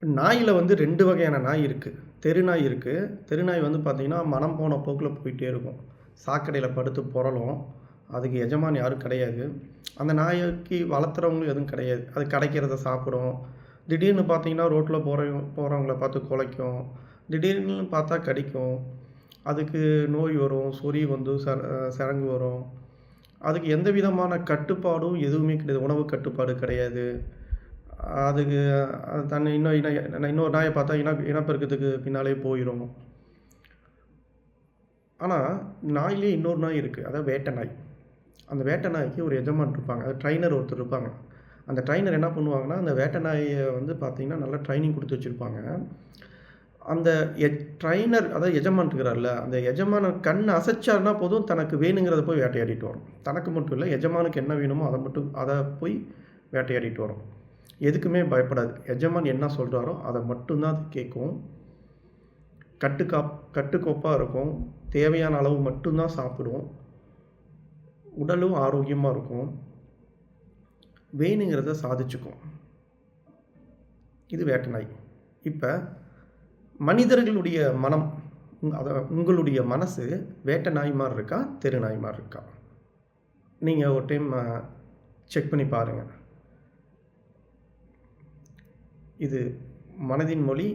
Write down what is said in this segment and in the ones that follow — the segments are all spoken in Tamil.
நாயில வந்து 2 வகையான நாய் இருக்கு. தெரு நாய் இருக்கு. தெரு நாய் வந்து பார்த்தீங்கன்னா, மனம் போன போக்குல போயிட்டே இருக்கும். சாக்கடையில படுத்து பொரளும். அதுக்கு எஜமான் யாரும் கிடையாது. அந்த நாய்க்கு வளர்த்துறவங்களும் எதுவும் கிடையாது. அது கிடைக்கிறத சாப்பிடும். திடீர்னு பார்த்தீங்கன்னா, ரோட்ல போறவங்கள பார்த்து குலைக்கும். திடீர்னு பார்த்தா கடிக்கும். அதுக்கு நோய் வரும். சொறி வந்து சரங்கு வரும். அதுக்கு எந்த விதமான கட்டுப்பாடும் எதுவுமே கிடையாது. உணவு கட்டுப்பாடு கிடையாது. அதுக்கு அது தன்னை இன்னொரு நாய பார்த்தா இனப்பெருக்கத்துக்கு பின்னாலே போயிரும். ஆனா, நாயிலேயே இன்னொரு நாய் இருக்கு. அதாவது வேட்டை நாய். அந்த வேட்டை நாய்க்கு ஒரு எஜமான் இருப்பாங்க. அது ட்ரெய்னர் ஒருத்தர் இருப்பாங்க. அந்த ட்ரெய்னர் என்ன பண்ணுவாங்கன்னா, அந்த வேட்டை நாய வந்து பார்த்தீங்கன்னா, நல்லா ட்ரெய்னிங் குடுத்து வச்சிருப்பாங்க. அந்த ட்ரெய்னர் அதாவது எஜமான் இருக்கிறார்ல, அந்த எஜமான கண் அசைச்சார்னா போதும், தனக்கு வேணுங்கிறத போய் வேட்டையாடிட்டு வரும். தனக்கு மட்டும் இல்ல, எஜமானுக்கு என்ன வேணுமோ அத போய் வேட்டையாடிட்டு வரும். எதுக்குமே பயப்படாது. எஜமான் என்ன சொல்றாரோ, அத மட்டும் தான் அது கேட்கும். கட்டுக்கோப்பா இருக்கும். தேவையான அளவு மட்டும் தான் சாப்பிடும். உடலும் ஆரோக்கியமா இருக்கும். வேணுங்கிறத சாதிச்சுக்கும். இது வேட்டை நாய். இப்ப மனிதர்களுடைய மனம், உங்களுடைய மனசு வேட்டை நாய் மாரி இருக்கா? தெரு நாய் மாரி இருக்கா? நீங்க ஒரு டைம் செக் பண்ணி பாருங்க. இது மனதின் மொழி.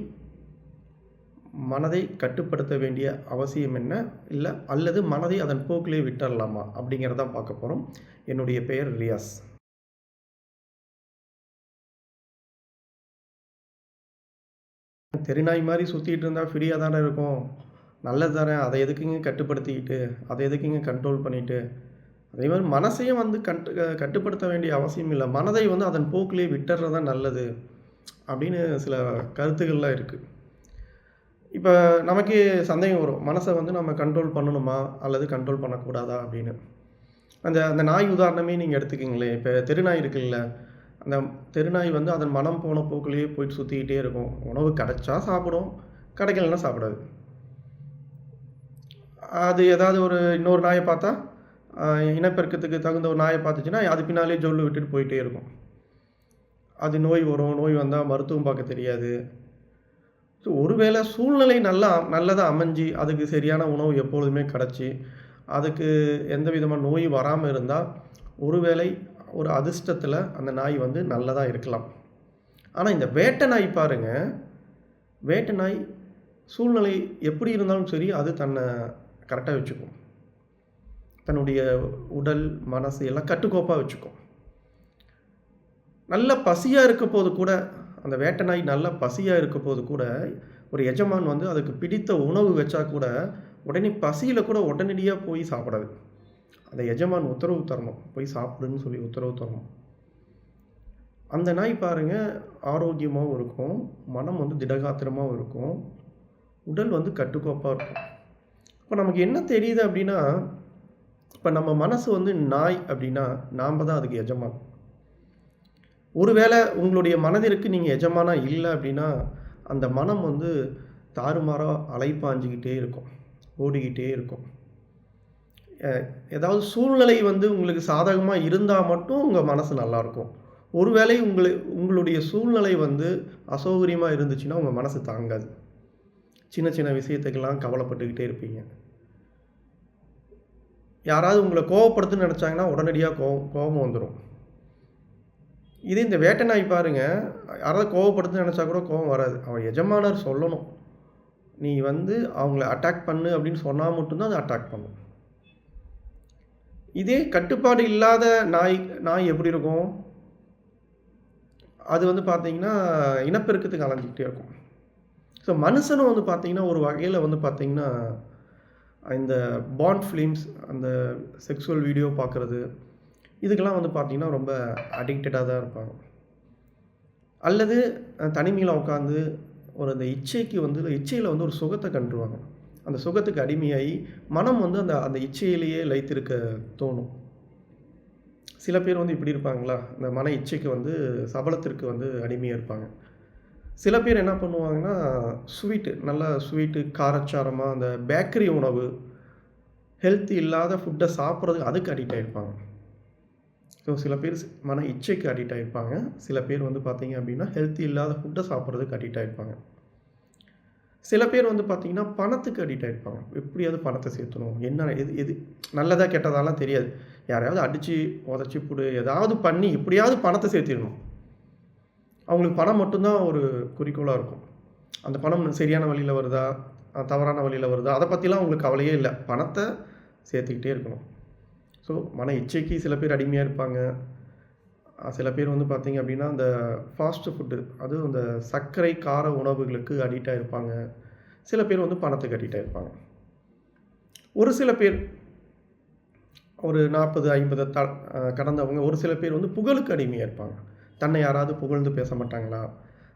மனதை கட்டுப்படுத்த வேண்டிய அவசியம் என்ன? அல்லது மனதை அதன் போக்கிலே விட்டுறலாமா? அப்படிங்கிறத தான் பார்க்க போறோம். என்னுடைய பெயர் ரியாஸ். தெருநாய் மாரி சுத்திட்டு இருந்தா ஃப்ரீயா தானே இருக்கும். நல்லது தானே. அத எதுக்குங்க கட்டுப்படுத்திக்கிட்டு, அத எதுக்குங்க கண்ட்ரோல் பண்ணிட்டு, அதே மாரி மனசையும் வந்து கட்டுப்படுத்த வேண்டிய அவசியம் இல்ல. மனதை வந்து அதன் போக்கிலே விட்டுறது தான் நல்லது. அப்படின்னு சில கருத்துக்கள்லாம் இருக்கு. இப்ப நமக்கே சந்தேகம் வரும். மனச வந்து நம்ம கண்ட்ரோல் பண்ணணுமா? அல்லது கண்ட்ரோல் பண்ணக்கூடாதா? அப்படின்னு. அந்த அந்த நாய் உதாரணமே நீங்க எடுத்துக்கங்களேன். இப்ப தெருநாய் இருக்குல்ல. அந்த தெருநாய் வந்து அதன் மனம் போன போக்குலயே போயிட்டு சுத்திக்கிட்டே இருக்கும். உணவு கிடைச்சா சாப்பிடும். கிடைக்கலன்னா சாப்பிடாது. அது ஏதாவது இன்னொரு நாய பார்த்தா, அ இனப்பெருக்கத்துக்கு தகுந்த ஒரு நாய பார்த்துச்சுன்னா, அது பின்னாலயே ஜொல்லு விட்டுட்டு போயிட்டே இருக்கும். அது நோய் வரும். நோய் வந்தா மருத்துவம் பார்க்க தெரியாது. ஒருவேளை சூழ்நிலை நல்லதா அமைஞ்சு, அதுக்கு சரியான உணவு எப்பொழுதுமே கிடைச்சு, அதுக்கு எந்த விதமான நோய் வராம இருந்தா, ஒருவேளை ஒரு அதிர்ஷ்டத்தில அந்த நாய் வந்து நல்லதா இருக்கலாம். ஆனா இந்த வேட்டை நாய் பாருங்க, வேட்டை நாய் சூழ்நிலை எப்படி இருந்தாலும் சரி, அது தன்ன கரெக்ட்டா வச்சுக்கும். தன்னுடைய உடல், மனசு எல்லாம் கட்டுக்கோப்பா வச்சுக்கும். நல்ல பசியா இருக்கப்போது கூட, அந்த வேட்டை நாய் நல்ல பசியா இருக்கப்போது கூட, ஒரு எஜமான் வந்து அதுக்கு பிடித்த உணவு வச்சா கூட, உடனே பசியில கூட உடனடியா போய் சாப்பிடாது. அந்த எஜமான் உத்தரவு தரணும். போய் சாப்பிடுன்னு சொல்லி உத்தரவு தரணும். அந்த நாய் பாருங்க, ஆரோக்கியமாவும் இருக்கும். மனம் வந்து திடகாத்திரமாவும் இருக்கும். உடல் வந்து கட்டுக்கோப்பா இருக்கும். இப்ப நமக்கு என்ன தெரியுது அப்டின்னா, இப்ப நம்ம மனசு வந்து நாய் அப்டின்னா, நாம தான் அதுக்கு எஜமான். ஒருவேள உங்களுடைய மனதிற்கு நீங்க எஜமானா இல்ல அப்டின்னா, அந்த மனம் வந்து தாறுமாறா அலைப்பாஞ்சுகிட்டே இருக்கும். ஓடிக்கிட்டே இருக்கும். அ ஏதாவது சூழ்நிலை வந்து உங்களுக்கு சாதகமா இருந்தா மட்டும் உங்க மனசு நல்லாருக்கும். ஒருவேளை உங்களுடைய சூழ்நிலை வந்து அசௌகரியமா இருந்துச்சுன்னா, உங்க மனசு தாங்காது. சின்ன சின்ன விஷயத்துக்கெல்லாம் கவலைப்பட்டுக்கிட்டே இருப்பீங்க. யாராவது உங்கள கோவப்படுத்தணும்னு நெனச்சாங்கன்னா, உடனடியா கோவம் வந்துரும். இதே இந்த வேட்டை நாய் பாருங்க, யாராவது கோவப்படுத்தணும்னு நெனச்சா கூட கோவம் வராது. அவன் எஜமானர் சொல்லணும். "நீ வந்து அவங்கள அட்டாக் பண்ணு" அப்படின்னு சொன்னா மட்டும் தான் அது அட்டாக் பண்ணும். இதே கட்டுப்பாடு இல்லாத நாய் நாய் எப்படி இருக்கும்? அது வந்து பார்த்தீங்கன்னா, இனப்பெருக்கத்துக்கு அலைஞ்சுக்கிட்டே இருக்கும். ஸோ மனுஷனும் வந்து பார்த்தீங்கன்னா, ஒரு வகையில வந்து பார்த்தீங்கன்னா, இந்த பாண்ட் ஃபிலிம்ஸ், அந்த செக்சுவல் வீடியோ பார்க்குறது, இதுக்கெல்லாம் வந்து பார்த்தீங்கன்னா, ரொம்ப அடிக்டடா தான் இருப்பாங்க. அல்லது தனிமையில உட்காந்து அந்த இச்சையில வந்து ஒரு சுகத்த கண்டுருவாங்க. அந்த சுகத்துக்கு அடிமையாகி, மனம் வந்து அந்த அந்த இச்சையிலேயே லயித்திருக்க தோணும். சில பேர் வந்து இப்படி இருப்பாங்களா, இந்த மன இச்சைக்கு வந்து சபலத்திற்கு வந்து அடிமையா இருப்பாங்க. சில பேர் என்ன பண்ணுவாங்கன்னா, நல்லா ஸ்வீட்டு, காரச்சாரமா அந்த பேக்கரி உணவு, ஹெல்த்தி இல்லாத ஃபுட்ட சாப்பிடுறதுக்கு அதுக்கு அடிக்ட் ஆயிருப்பாங்க. ஸோ சில பேர் மன இச்சைக்கு அடிக்ட் ஆகிருப்பாங்க. சில பேர் வந்து பார்த்தீங்க அப்படின்னா ஹெல்த்தி இல்லாத ஃபுட்டை சாப்பிட்றதுக்கு அடிக்ட் ஆகிருப்பாங்க. சில பேர் வந்து பார்த்தீங்கன்னா பணத்துக்கு அடிக்ட் ஆகிருப்பாங்க. எப்படியாவது பணத்தை சேர்த்தணும். என்ன எது எது நல்லதா கெட்டதாலாம் தெரியாது. யாரையாவது அடித்து உதச்சி புடு ஏதாவது பண்ணி எப்படியாவது பணத்தை சேர்த்திடணும். அவங்களுக்கு பணம் மட்டும்தான் ஒரு குறிக்கோளாக இருக்கும். அந்த பணம் சரியான வழியில் வருதா, தவறான வழியில் வருதா, அதை பற்றிலாம் அவங்களுக்கு கவலையே இல்லை. பணத்தை சேர்த்துக்கிட்டே இருக்கணும். ஸோ மன இச்சைக்கு சில பேர் அடிமையாக இருப்பாங்க. சில பேர் வந்து பார்த்தீங்க அப்படின்னா அந்த ஃபாஸ்ட் ஃபுட்டு, அதுவும் அந்த சர்க்கரை கார உணவுகளுக்கு அடிக்ட் ஆகிருப்பாங்க. சில பேர் வந்து பணத்துக்கு அடிக்ட் ஆகிருப்பாங்க. ஒரு சில பேர் ஒரு 40, 50 கடந்தவங்க ஒரு சில பேர் வந்து புகழுக்கு அடிமையாக இருப்பாங்க. தன்னை யாராவது புகழ்ந்து பேச மாட்டாங்களா,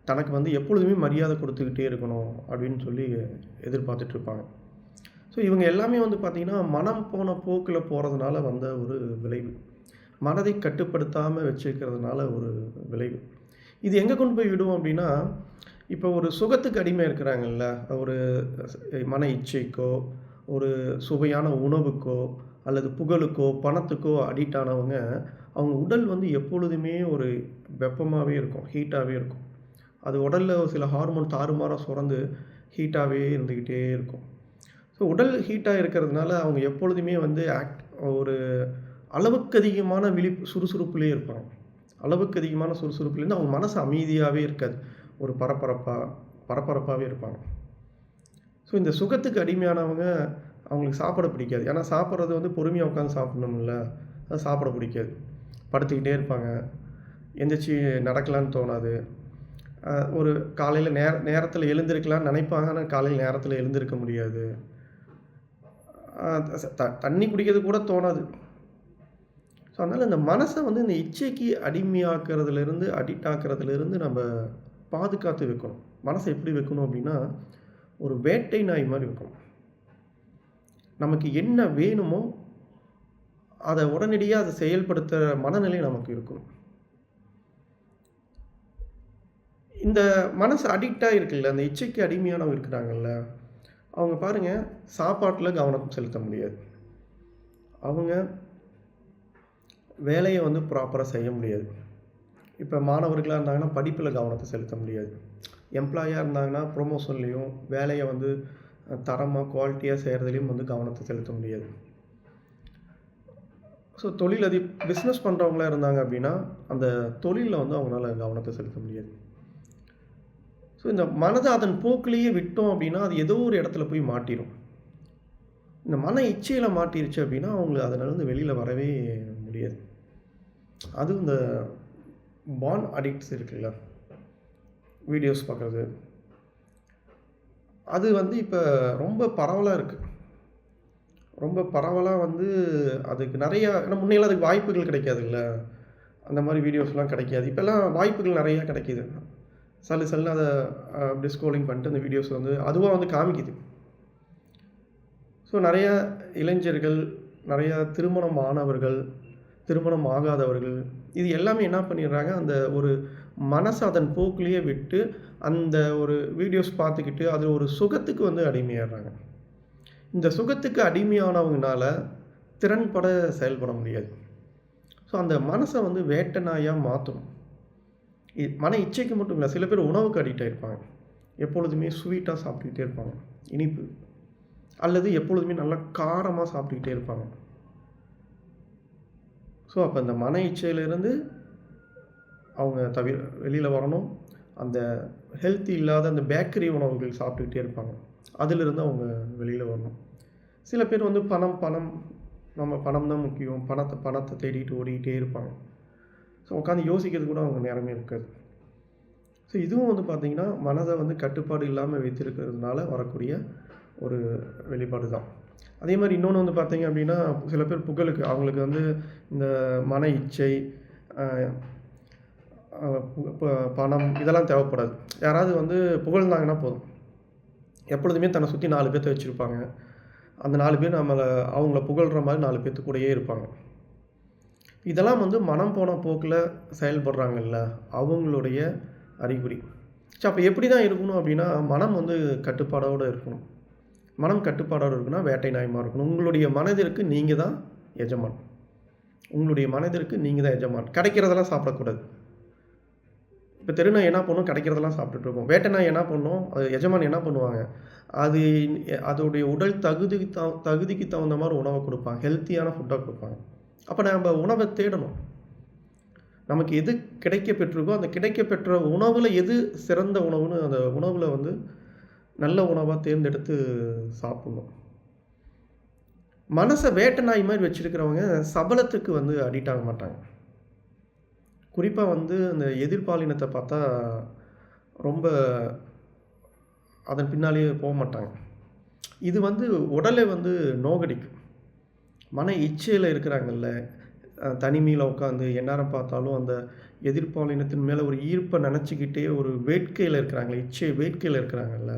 தனக்கு வந்து எப்பொழுதுமே மரியாதை கொடுத்துக்கிட்டே இருக்கணும் அப்படின்னு சொல்லி எதிர்பார்த்துட்ருப்பாங்க. ஸோ இவங்க எல்லாமே வந்து பார்த்திங்கன்னா மனம் போன போக்கில் போகிறதுனால வந்த ஒரு விளைவு. மனதை கட்டுப்படுத்தாமல் வச்சுக்கிறதுனால ஒரு விளைவு. இது எங்கே கொண்டு போய் விடும் அப்படின்னா, இப்போ ஒரு சுகத்துக்கு அடிமையாக இருக்கிறாங்கல்ல, ஒரு மன இச்சைக்கோ, ஒரு சுவையான உணவுக்கோ, அல்லது புகழுக்கோ, பணத்துக்கோ அடிக்ட் ஆனவங்க, அவங்க உடல் வந்து எப்பொழுதுமே ஒரு வெப்பமாகவே இருக்கும், ஹீட்டாகவே இருக்கும். அது உடலில் சில ஹார்மோன் தாறுமாறாக சுரந்து ஹீட்டாகவே இருந்துக்கிட்டே இருக்கும். ஸோ உடல் ஹீட்டாக இருக்கிறதுனால அவங்க எப்பொழுதுமே வந்து ஒரு அளவுக்கு அதிகமான சுறுசுறுப்புலேயே இருப்பாங்க. அளவுக்கு அதிகமான சுறுசுறுப்புலேருந்து அவங்க மனசு அமைதியாகவே இருக்காது. ஒரு பரபரப்பாகவே இருப்பாங்க. ஸோ இந்த சுகத்துக்கு அடிமையானவங்க அவங்களுக்கு சாப்பிட பிடிக்காது. ஏன்னா சாப்பிட்றது வந்து பொறுமையாக உட்காந்து சாப்பிடணும்ல, அது சாப்பிட பிடிக்காது. படுத்துக்கிட்டே இருப்பாங்க. எந்திரிச்சு நடக்கலான்னு தோணாது. ஒரு காலையில் நேரத்தில் எழுந்திருக்கலான்னு நினைப்பாங்க. ஆனால் காலையில் நேரத்தில் எழுந்திருக்க முடியாது. தண்ணி குடிக்கிறது கூட தோணாது. ஸோ அதனால் இந்த மனசை வந்து இந்த இச்சைக்கு அடிக்ட் ஆக்கிறதுலேருந்து நம்ம பாதுகாத்து வைக்கணும். மனசை எப்படி வைக்கணும் அப்படின்னா, ஒரு வேட்டை நாய் மாதிரி வைக்கணும். நமக்கு என்ன வேணுமோ அதை உடனடியாக அதை செயல்படுத்துகிற மனநிலை நமக்கு இருக்கணும். இந்த மனசு அடிக்டாக இருக்குல்ல, அந்த இச்சைக்கு அடிமையானவங்க இருக்கிறாங்கல்ல, அவங்க பாருங்கள் சாப்பாட்டில் கவனம் செலுத்த முடியாது. அவங்க வேலையை வந்து ப்ராப்பராக செய்ய முடியாது. இப்போ மாணவர்களாக இருந்தாங்கன்னா படிப்பில் கவனத்தை செலுத்த முடியாது. எம்ப்ளாயாக இருந்தாங்கன்னா ப்ரொமோஷன்லேயும் வேலையை வந்து தரமாக குவாலிட்டியாக செய்கிறதுலையும் வந்து கவனத்தை செலுத்த முடியாது. ஸோ பிஸ்னஸ் பண்ணுறவங்களா இருந்தாங்க அப்படின்னா அந்த தொழிலில் வந்து அவங்களால கவனத்தை செலுத்த முடியாது. ஸோ இந்த மனதை அதன் போக்கிலேயே விட்டோம் அப்படின்னா அது ஏதோ ஒரு இடத்துல போய் மாட்டிடும். இந்த மன இச்சையில் மாட்டிருச்சு அப்படின்னா அவங்க அதனாலேருந்து வெளியில் வரவே முடியாது. அதுவும் இந்த பான் அடிக்ட்ஸ் இருக்குல்ல, வீடியோஸ் பார்க்குறது, அது வந்து இப்போ ரொம்ப பரவலாக இருக்குது. ரொம்ப பரவலாக வந்து அதுக்கு நிறையா, ஏன்னா முன்னையெல்லாம் அதுக்கு வாய்ப்புகள் கிடைக்காதுல்ல, அந்த மாதிரி வீடியோஸ்லாம் கிடைக்காது. இப்போல்லாம் வாய்ப்புகள் நிறையா கிடைக்கிது. சல்லுன்னு அதை அப்படி ஸ்க்ரோலிங் பண்ணிட்டு அந்த வீடியோஸ் வந்து அதுவாக வந்து காமிக்குது. ஸோ நிறையா இளைஞர்கள், நிறையா திருமணம் ஆனவர்கள், திருமணம் ஆகாதவர்கள், இது எல்லாமே என்ன பண்ணிடுறாங்க, அந்த ஒரு மனசை அதன் போக்கிலேயே விட்டு அந்த ஒரு வீடியோஸ் பார்த்துக்கிட்டு அது ஒரு சுகத்துக்கு வந்து அடிமையாடுறாங்க. இந்த சுகத்துக்கு அடிமையானவங்கனால திறன்பட செயல்பட முடியாது. ஸோ அந்த மனசை வந்து வேட்டை நாயாக மாற்றணும். மன இச்சைக்கு மட்டும் இல்லை, சில பேர் உணவுக்கு அடிக்ட் ஆகிருப்பாங்க. எப்பொழுதுமே ஸ்வீட்டாக சாப்பிட்டுக்கிட்டே இருப்பாங்க, இனிப்பு, அல்லது எப்பொழுதுமே நல்லா காரமாக சாப்பிட்டுக்கிட்டே இருப்பாங்க. ஸோ அப்போ அந்த மன இச்சையிலேருந்து அவங்க வெளியில் வரணும். அந்த ஹெல்த்தி இல்லாத அந்த பேக்கரி உணவுகள் சாப்பிட்டுக்கிட்டே இருப்பாங்க, அதிலிருந்து அவங்க வெளியில் வரணும். சில பேர் வந்து பணம் நம்ம பணம் தான் முக்கியம், பணத்தை தேடிட்டு ஓடிக்கிட்டே இருப்பாங்க. ஸோ உட்காந்து யோசிக்கிறது கூட அவங்க நேரமே இருக்காது. ஸோ இதுவும் வந்து பார்த்திங்கன்னா மனதை வந்து கட்டுப்பாடு இல்லாமல் வைத்திருக்கிறதுனால வரக்கூடிய ஒரு வெளிப்பாடு தான். அதே மாதிரி இன்னொன்று வந்து பார்த்திங்க அப்படின்னா, சில பேர் புகழுக்கு அவங்களுக்கு வந்து இந்த மன இச்சை, பணம் இதெல்லாம் தேவைப்படாது. யாராவது வந்து புகழ்ந்தாங்கன்னா போதும், எப்பொழுதுமே தன்னை சுற்றி 4 பேர்த்த வச்சுருப்பாங்க. அந்த 4 பேர் அவங்கள புகழ்கிற மாதிரி 4 பேர்த்து கூடயே இருப்பாங்க. இதெல்லாம் வந்து மனம் போன போக்கில் செயல்படுறாங்கல்ல, அவங்களுடைய அறிகுறி. அப்போ எப்படி தான் இருக்கணும் அப்படின்னா, மனம் வந்து கட்டுப்பாடோடு இருக்கணும். மனம் கட்டுப்பாடோடு இருக்குன்னா வேட்டை நாயமாக இருக்கணும். உங்களுடைய மனதிற்கு நீங்கள் தான் எஜமான். உங்களுடைய மனதிற்கு நீங்கள் தான் எஜமான். கிடைக்கிறதெல்லாம் சாப்பிடக்கூடாது. இப்போ தெருநாய் என்ன பண்ணும்? கிடைக்கிறதெல்லாம் சாப்பிட்டுட்டு இருக்கும். வேட்டை நாய் என்ன பண்ணும்? அது எஜமான் என்ன பண்ணுவாங்க? அது அதோடைய உடல் தகுதிக்கு தகுந்த மாதிரி உணவை கொடுப்பாங்க. ஹெல்த்தியான ஃபுட்டாக கொடுப்பாங்க. அப்போ நம்ம உணவை தேடணும். நமக்கு எது கிடைக்க பெற்றிருக்கோ அந்த கிடைக்க பெற்ற உணவில் எது சிறந்த உணவுன்னு அந்த உணவில் வந்து நல்ல உணவாக தேர்ந்தெடுத்து சாப்பிடணும். மனசை வேட்டை நாய் மாதிரி வச்சுருக்கிறவங்க சபலத்துக்கு வந்து அடிக்ட் ஆக மாட்டாங்க. குறிப்பாக வந்து அந்த எதிர்பாலினத்தை பார்த்தா ரொம்ப அதன் பின்னாலேயே போக மாட்டாங்க. இது வந்து உடலை வந்து நோகடிக்கும். மன இச்சையில் இருக்கிறாங்கல்ல, தனிமையில் உட்காந்து எந்நேரம் பார்த்தாலும் அந்த எதிர்பாலினத்தின் மேலே ஒரு ஈர்ப்பை நினச்சிக்கிட்டே ஒரு வேட்கையில் இருக்கிறாங்களே, இச்சை வேட்கையில் இருக்கிறாங்கல்ல,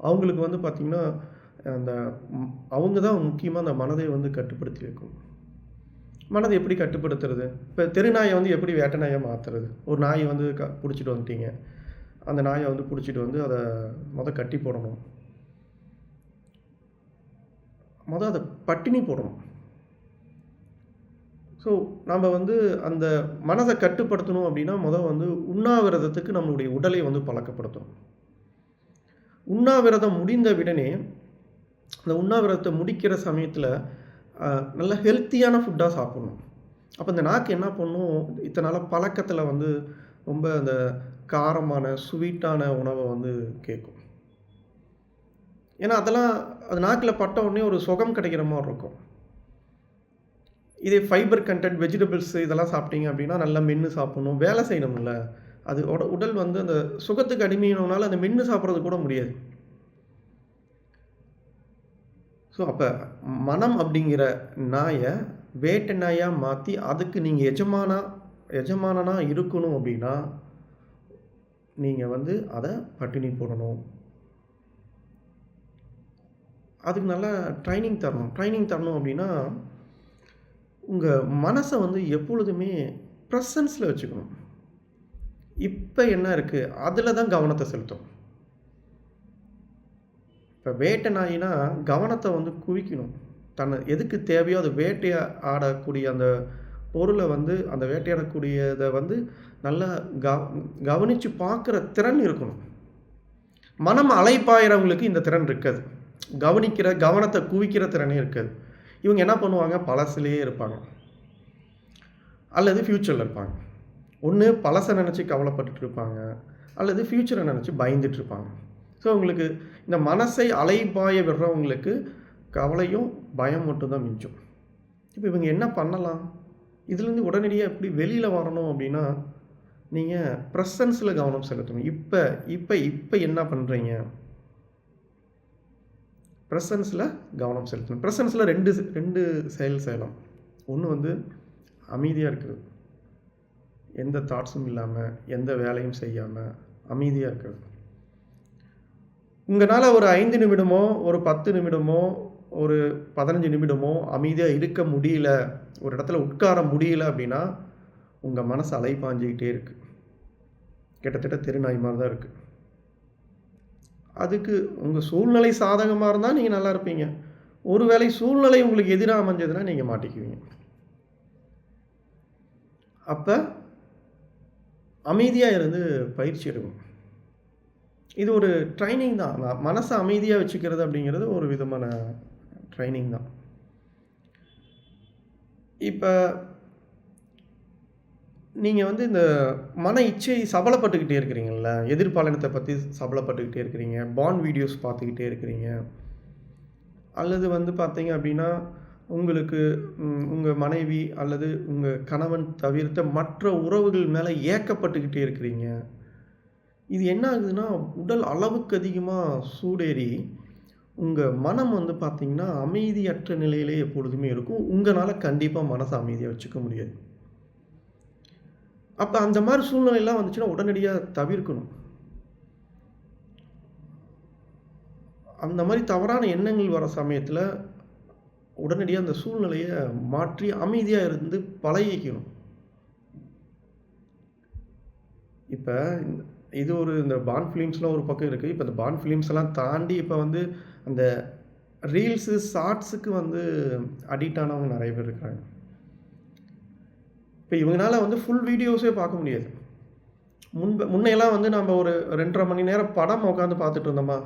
அவங்களுக்கு வந்து பார்த்திங்கன்னா அந்த அவங்க தான் முக்கியமாக அந்த மனதை வந்து கட்டுப்படுத்தி வைக்கும். மனதை எப்படி கட்டுப்படுத்துறது? இப்போ தெருநாயை வந்து எப்படி வேட்டை நாயை மாற்றுறது? ஒரு நாயை வந்து பிடிச்சிட்டு வந்துட்டீங்க. அந்த நாயை வந்து பிடிச்சிட்டு வந்து அதை கட்டி போடணும். அதை பட்டினி போடணும். ஸோ நம்ம வந்து அந்த மனதை கட்டுப்படுத்தணும் அப்படின்னா வந்து உண்ணாவிரதத்துக்கு நம்மளுடைய உடலை வந்து பழக்கப்படுத்தணும். உண்ணாவிரதம் முடிந்த உடனே அந்த உண்ணாவிரதத்தை முடிக்கிற சமயத்தில் நல்ல ஹெல்த்தியான ஃபுட்டாக சாப்பிட்ணும். அப்போ இந்த நாக்கு என்ன பண்ணும்? இத்தனை நாளாக பழக்கத்தில் வந்து ரொம்ப அந்த காரமான ஸ்வீட்டான உணவை வந்து கேட்கும். ஏன்னா அதெல்லாம் அது நாக்கில் பட்ட உடனே ஒரு சுகம் கிடைக்கிற மாதிரி இருக்கும். இதே ஃபைபர் கண்டென்ட் வெஜிடபிள்ஸ் இதெல்லாம் சாப்பிட்டீங்க அப்படின்னா நல்லா மென்று சாப்பிடணும், வேலை செய்யணும்ல. அது உடல் வந்து அந்த சுகத்துக்கு அடிமையினனால அந்த மென்று சாப்பிட்றது கூட முடியாது. ஸோ அப்போ மனம் அப்படிங்கிற நாயை வேட்டை நாயாக மாற்றி அதுக்கு நீங்கள் எஜமானனாக இருக்கணும் அப்படின்னா நீங்கள் வந்து அதை பட்டினி போடணும். அதுக்கு நல்லா ட்ரைனிங் தரணும் அப்படின்னா உங்கள் மனசை வந்து எப்பொழுதுமே ப்ரெசன்ஸில் வச்சுக்கணும். இப்போ என்ன இருக்குது அதில் தான் கவனத்தை செலுத்தும். இப்போ வேட்டை நாயினா கவனத்தை வந்து குவிக்கணும். தன்னை எதுக்கு தேவையோ அது வேட்டையாடக்கூடிய அந்த பொருளை வந்து அந்த வேட்டையாடக்கூடியதை வந்து நல்லா கவனித்து பார்க்குற திறன் இருக்கணும். மனம் அலைப்பாயிறவங்களுக்கு இந்த திறன் இருக்காது. கவனத்தை குவிக்கிற திறனே இருக்காது. இவங்க என்ன பண்ணுவாங்க? பழசுலேயே இருப்பாங்க அல்லது ஃப்யூச்சரில் இருப்பாங்க. ஒன்று பழசை நினச்சி கவலைப்பட்டுட்டு இருப்பாங்க அல்லது ஃப்யூச்சரை நினச்சி பயந்துட்டு இருப்பாங்க. ஸோ உங்களுக்கு இந்த மனசை அலைபாய விடுறவங்களுக்கு கவலையும் பயம் மட்டும்தான் மிஞ்சும். இப்போ இவங்க என்ன பண்ணலாம்? இதுலேருந்து உடனடியாக எப்படி வெளியில் வரணும் அப்படின்னா நீங்கள் ப்ரெசன்ஸில் கவனம் செலுத்தணும். இப்போ என்ன பண்ணுறீங்க? ப்ரெசன்ஸில் கவனம் செலுத்தணும். ப்ரெசன்ஸில் ரெண்டு செயல் செய்யலாம். ஒன்று வந்து அமைதியாக இருக்கிறது, எந்த தாட்ஸும் இல்லாமல் எந்த வேலையும் செய்யாமல் அமைதியாக இருக்கிறது. உங்களால் ஒரு 5 நிமிடமோ ஒரு 10 நிமிடமோ ஒரு 15 நிமிடமோ அமைதியாக இருக்க முடியல, ஒரு இடத்துல உட்கார முடியல அப்படின்னா உங்கள் மனசு அலைப்பாஞ்சிக்கிட்டே இருக்குது. கிட்டத்தட்ட தெருநாய் மாதிரி தான் இருக்குது. அதுக்கு உங்கள் சூழ்நிலை சாதகமாக இருந்தால் நீங்கள் நல்லா இருப்பீங்க. ஒருவேளை சூழ்நிலை உங்களுக்கு எதிராக அமைஞ்சதுன்னா நீங்கள் மாட்டிக்குவீங்க. அப்போ அமைதியாக இருந்து பயிற்சி எடுக்கணும். இது ஒரு ட்ரைனிங் தான். மனசை அமைதியாக வச்சுக்கிறது அப்படிங்கிறது ஒரு விதமான ட்ரைனிங் தான். இப்போ நீங்கள் வந்து இந்த மன இச்சை சபலப்பட்டுக்கிட்டே இருக்கிறீங்கள்ல, எதிர்பாலினத்தை பற்றி சபலப்பட்டுக்கிட்டே இருக்கிறீங்க, பாண்ட் வீடியோஸ் பார்த்துக்கிட்டே இருக்கிறீங்க, அல்லது வந்து பார்த்தீங்க அப்படின்னா உங்களுக்கு உங்கள் மனைவி அல்லது உங்கள் கணவன் தவிர்த்த மற்ற உறவுகள் மேலே ஏக்கப்பட்டுக்கிட்டே இருக்கிறீங்க. இது என்ன ஆகுதுன்னா உடல் அளவுக்கு அதிகமாக சூடேறி உங்கள் மனம் வந்து பார்த்திங்கன்னா அமைதியற்ற நிலையிலே எப்பொழுதுமே இருக்கும். உங்களால் கண்டிப்பாக மனசை அமைதியாக வச்சுக்க முடியாது. அப்போ அந்த மாதிரி சூழ்நிலையெல்லாம் வந்துச்சுன்னா உடனடியாக தவிர்க்கணும். அந்த மாதிரி தவறான எண்ணங்கள் வர சமயத்தில் உடனடியாக அந்த சூழ்நிலையை மாற்றி அமைதியாக இருந்து பழகிக்கணும். இப்போ இது இந்த பாண்ட் ஃபிலிம்ஸ்லாம் ஒரு பக்கம் இருக்குது. இப்போ இந்த பாண்ட் ஃபிலிம்ஸ் எல்லாம் தாண்டி இப்போ வந்து அந்த ரீல்ஸு ஷார்ட்ஸுக்கு வந்து அடிக்ட் ஆனவங்க நிறைய பேர் இருக்கிறாங்க. இப்போ இவங்கனால வந்து ஃபுல் வீடியோஸே பார்க்க முடியாது. முன்னையெல்லாம் வந்து நம்ம ஒரு 2 1/2 மணி நேரம் படம் உட்காந்து பார்த்துட்டு இருந்தோமா?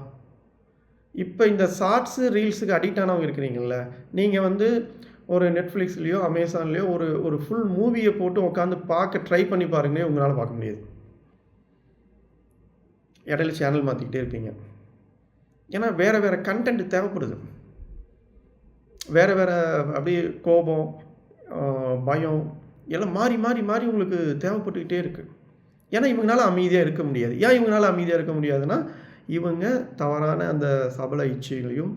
இப்ப இந்த ஷார்ட்ஸு, ரீல்ஸுக்கு அடிக்ட் ஆனவங்க இருக்கிறீங்கல்ல, நீங்க வந்து ஒரு Netflixலயோ, Amazonலயோ ஒரு ஒரு ஃபுல் மூவிய போட்டு உட்காந்து பார்க்க ட்ரை பண்ணி பாருங்களேன், உங்களால பார்க்க முடியாது. இடையில சேனல் மாத்திக்கிட்டே இருப்பீங்க. ஏன்னா வேற வேற கன்டென்ட் தேவைப்படுது. வேற வேற அப்படியே கோபம், பயம் எல்லாம் மாறி மாறி மாறி உங்களுக்கு தேவைப்பட்டுக்கிட்டே இருக்கு. ஏன்னா இவங்கனால அமைதியா இருக்க முடியாது. ஏன் இவங்கனால அமைதியா இருக்க முடியாதுன்னா, இவங்க தவறான அந்த சபல இச்சைகளையும்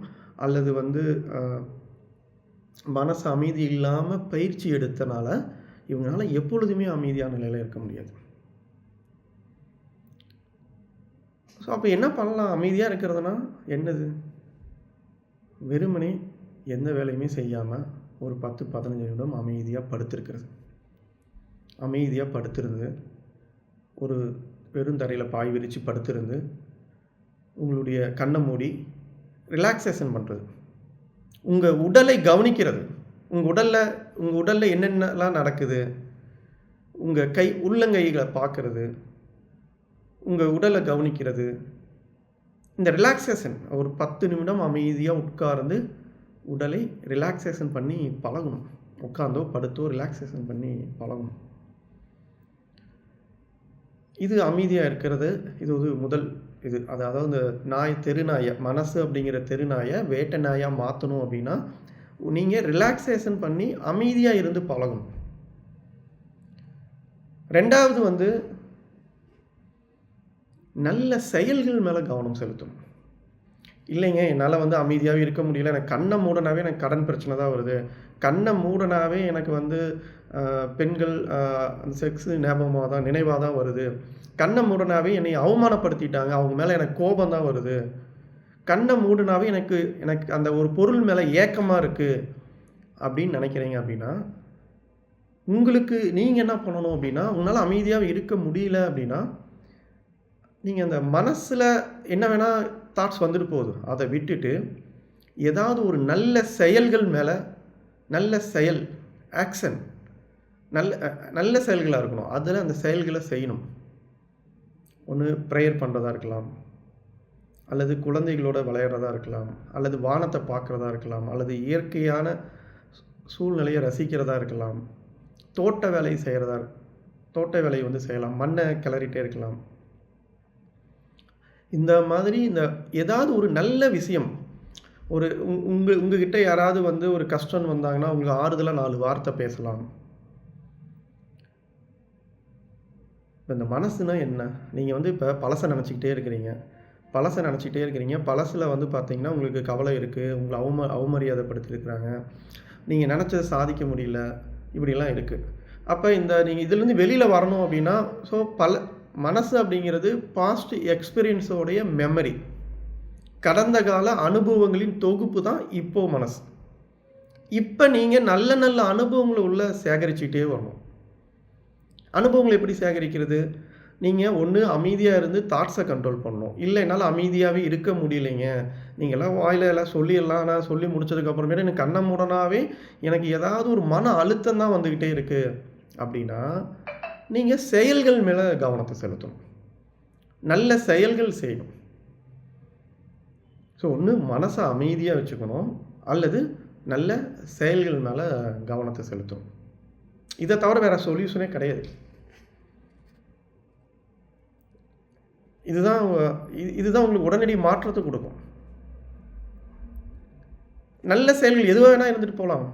அல்லது வந்து மனசு அமைதி இல்லாம பயிற்சி எடுத்தனால, இவங்கனால எப்பொழுதுமே அமைதியான நிலையில இருக்க முடியாது. ஸோ அப்ப என்ன பண்ணலாம்? அமைதியா இருக்கிறதுனா என்னது? வெறுமனே எந்த வேலையுமே செய்யாம ஒரு 10, 15 நிமிடம் அமைதியா படுத்திருக்கிறது. அமைதியா படுத்திருந்து, ஒரு வெறுந்தரையில பாய் விரிச்சு படுத்திருந்து, உங்களுடைய கண்ண மூடி ரிலாக்சேஷன் பண்றது. உங்க உடலை கவனிக்கிறது. உங்க உடல்ல என்னென்னலாம் நடக்குது? உங்க உள்ளங்கைகள பார்க்கறது. உங்க உடல கவனிக்கிறது. இந்த ரிலாக்சேஷன் ஒரு 10 நிமிடம் அமைதியா உட்கார்ந்து உடலை ரிலாக்சேஷன் பண்ணி பழகணும். உட்கார்ந்தோ, படுத்தோ ரிலாக்சேஷன் பண்ணி பழகணும். இது அமைதியா இருக்கிறது. இது ஒரு முதல் இது. அதாவது இந்த தெரு நாய மனசு அப்படிங்கிற தெரு நாய வேட்டை நாயா மாத்தணும் அப்படின்னா, நீங்க ரிலாக்சேஷன் பண்ணி அமைதியா இருந்து பழகணும். 2வது வந்து நல்ல செயல்கள் மேல கவனம் செலுத்தணும். இல்லைங்க, என்னால வந்து அமைதியாவே இருக்க முடியல. எனக்கு கண்ண மூடுனாவே எனக்கு கடன் பிரச்சனை தான் வருது. கண்ண மூடுனாவே எனக்கு வந்து பெண்கள் செக்ஸ் நினைவா தான் வருது. கண்ண மூடுனாவே என்னை அவமானப்படுத்திட்டாங்க. அவங்க மேல எனக்கு கோபம் தான் வருது. கண்ண மூடுனாவே எனக்கு அந்த ஒரு பொருள் மேல ஏக்கமா இருக்கு அப்படின்னு நினைக்கிறீங்க அப்படின்னா, உங்களுக்கு நீங்க என்ன பண்ணணும் அப்படின்னா, உங்களால அமைதியாவே இருக்க முடியல அப்படின்னா, நீங்க அந்த மனசுல என்ன வேணா தாட்ஸ் வந்துட்டு போகுது. அதை விட்டுட்டு ஏதாவது ஒரு நல்ல செயல்கள் மேல நல்ல செயல் ஆக்ஷன் நல்ல செயல்களா இருக்கணும். அதில் அந்த செயல்களை செய்யணும். ஒன்று ப்ரேயர் பண்ணுறதா இருக்கலாம், அல்லது குழந்தைகளோட விளையாடுறதா இருக்கலாம், அல்லது வானத்தை பார்க்குறதா இருக்கலாம், அல்லது இயற்கையான சூழ்நிலையை ரசிக்கிறதா இருக்கலாம், தோட்ட வேலையை வந்து செய்யலாம், மண்ணை கிளறிட்டே இருக்கலாம். இந்த மாதிரி ஏதாவது ஒரு நல்ல விஷயம் உங்ககிட்ட யாராவது வந்து ஒரு கஷ்டம் வந்தாங்கன்னா உங்களுக்கு ஆறுதலாக 4 வார்த்தை பேசலாம். இந்த மனசுனா என்ன? நீங்கள் வந்து இப்போ பழசை நினச்சிக்கிட்டே இருக்கிறீங்க. பழசில் வந்து பார்த்தீங்கன்னா உங்களுக்கு கவலை இருக்குது, உங்களை அவமரியாதைப்படுத்தியிருக்கிறாங்க, நீங்கள் நினச்சதை சாதிக்க முடியல, இப்படிலாம் இருக்குது. அப்போ நீங்கள் இதுலேருந்து வெளியில் வரணும் அப்படின்னா, ஸோ மனசு அப்படிங்கிறது பாஸ்ட் எக்ஸ்பீரியன்ஸோடைய மெமரி, கடந்த கால அனுபவங்களின் தொகுப்பு தான் இப்போ மனசு. இப்போ நீங்கள் நல்ல நல்ல அனுபவங்களை உள்ள சேகரிச்சுக்கிட்டே வரணும். அனுபவங்களை எப்படி சேகரிக்கிறது? நீங்கள் ஒன்று அமைதியாக இருந்து தாட்ஸை கண்ட்ரோல் பண்ணணும். இல்லை என்னால் அமைதியாகவே இருக்க முடியலைங்க, நீங்கள்லாம் வாயில் எல்லாம் சொல்லிடலாம், நான் சொல்லி முடிச்சதுக்கப்புறமேட்டு எனக்கு கண்ணை மூடனாவே எனக்கு ஏதாவது ஒரு மன அழுத்தம் தான் வந்துக்கிட்டே இருக்குது அப்படின்னா, நீங்கள் செயல்கள் மேலே கவனத்தை செலுத்தணும். நல்ல செயல்கள் செய்யணும். ஸோ ஒன்று மனசை அமைதியாக வச்சுக்கணும், அல்லது நல்ல செயல்கள் மேலே கவனத்தை செலுத்தணும். இதை தவிர வேறு சொல்யூஷனே கிடையாது. இதுதான் உங்களுக்கு உடனடி மாற்றத்தை கொடுக்கும். நல்ல செயல்கள் எதுவாக வேணால் இருந்துட்டு போகலாம்.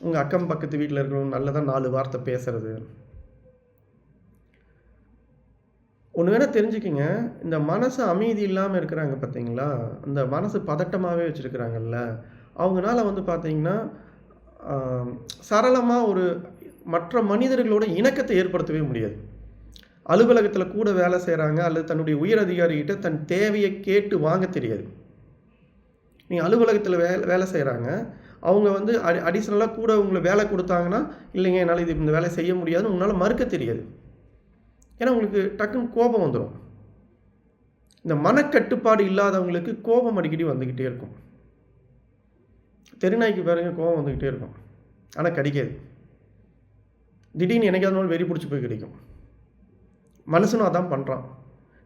உங்கள் அக்கம் பக்கத்து வீட்டில் இருக்கிறவங்க நல்லதாக 4 வார்த்தை பேசுறது. ஒன்று வேணால் தெரிஞ்சுக்கிங்க, இந்த மனசு அமைதி இல்லாமல் இருக்கிறாங்க பார்த்தீங்களா, இந்த மனசு பதட்டமாகவே வச்சுருக்கிறாங்கல்ல, அவங்களால வந்து பார்த்தீங்கன்னா சரளமாக ஒரு மற்ற மனிதர்களோட இணக்கத்தை ஏற்படுத்தவே முடியாது. அலுவலகத்தில் கூட வேலை செய்கிறாங்க, அல்லது தன்னுடைய உயர் அதிகாரிகிட்ட தன் தேவையை கேட்டு வாங்க தெரியாது. நீங்கள் அலுவலகத்தில் வேலை செய்கிறாங்க, அவங்க வந்து அடிஷ்னலாக கூட உங்களை வேலை கொடுத்தாங்கன்னா, இல்லைங்க என்னால் இந்த வேலை செய்ய முடியாதுன்னு உங்களால் மறுக்க தெரியாது. ஏன்னா உங்களுக்கு டக்குன்னு கோபம் வந்துடும். இந்த மனக்கட்டுப்பாடு இல்லாதவங்களுக்கு கோபம் அடிக்கடி வந்துக்கிட்டே இருக்கும். தெருநாய்க்கு பாருங்க, கோபம் வந்துக்கிட்டே இருக்கும், ஆனால் கடிக்காது. திடீர்னு என்னைக்காவது நாள் வெறி பிடிச்சி போய் கிடைக்கும். மனுஷனும் அதான் பண்ணுறான்.